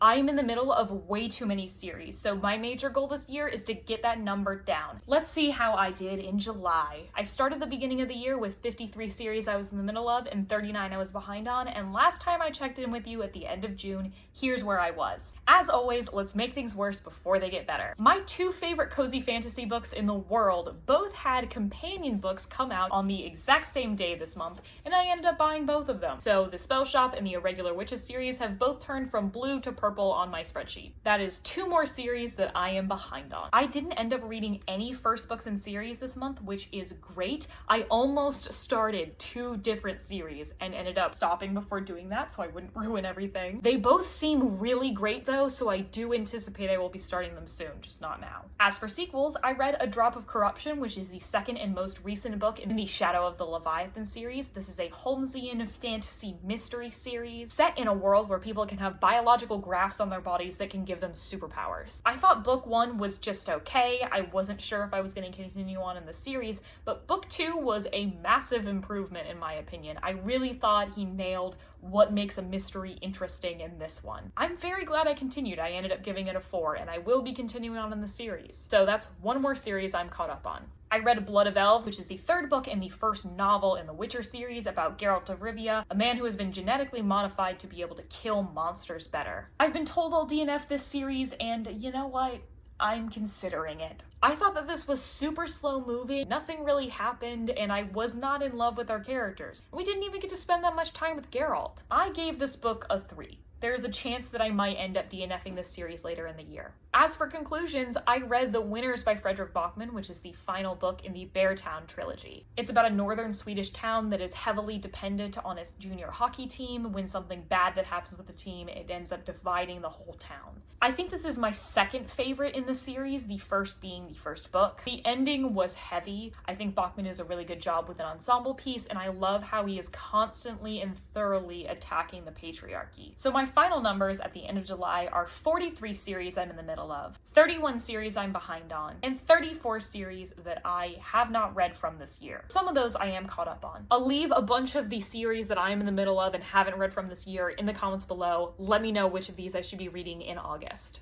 I'm in the middle of way too many series, so my major goal this year is to get that number down. Let's see how I did in July. I started the beginning of the year with 53 series I was in the middle of and 39 I was behind on, and last time I checked in with you at the end of June, here's where I was. As always, let's make things worse before they get better. My two favorite cozy fantasy books in the world both had companion books come out on the exact same day this month, and I ended up buying both of them. So the Spell Shop and the Irregular Witches series have both turned from blue to purple on my spreadsheet. That is two more series that I am behind on. I didn't end up reading any first books in series this month, which is great. I almost started two different series and ended up stopping before doing that so I wouldn't ruin everything. They both seem really great though, so I do anticipate I will be starting them soon, just not now. As for sequels, I read A Drop of Corruption, which is the second and most recent book in the Shadow of the Leviathan series. This is a Holmesian fantasy mystery series set in a world where people can have biological grafts on their bodies that can give them superpowers. I thought book one was just okay. I wasn't sure if I was going to continue on in the series, but book two was a massive improvement in my opinion. I really thought he nailed what makes a mystery interesting in this one. I'm very glad I continued. I ended up giving it a 4, and I will be continuing on in the series. So that's one more series I'm caught up on. I read Blood of Elves, which is the third book in the first novel in the Witcher series about Geralt of Rivia, a man who has been genetically modified to be able to kill monsters better. I've been told I'll DNF this series, and you know what? I'm considering it. I thought that this was super slow moving, nothing really happened, and I was not in love with our characters. We didn't even get to spend that much time with Geralt. I gave this book a 3. There's a chance that I might end up DNFing this series later in the year. As for conclusions, I read The Winners by Fredrik Backman, which is the final book in the Beartown trilogy. It's about a northern Swedish town that is heavily dependent on its junior hockey team. When something bad that happens with the team, it ends up dividing the whole town. I think this is my second favorite in the series, the first being the first book. The ending was heavy. I think Backman does a really good job with an ensemble piece, and I love how he is constantly and thoroughly attacking the patriarchy. So my final numbers at the end of July are 43 series I'm in the middle of, 31 series I'm behind on, and 34 series that I have not read from this year. Some of those I am caught up on. I'll leave a bunch of the series that I'm in the middle of and haven't read from this year in the comments below. Let me know which of these I should be reading in August.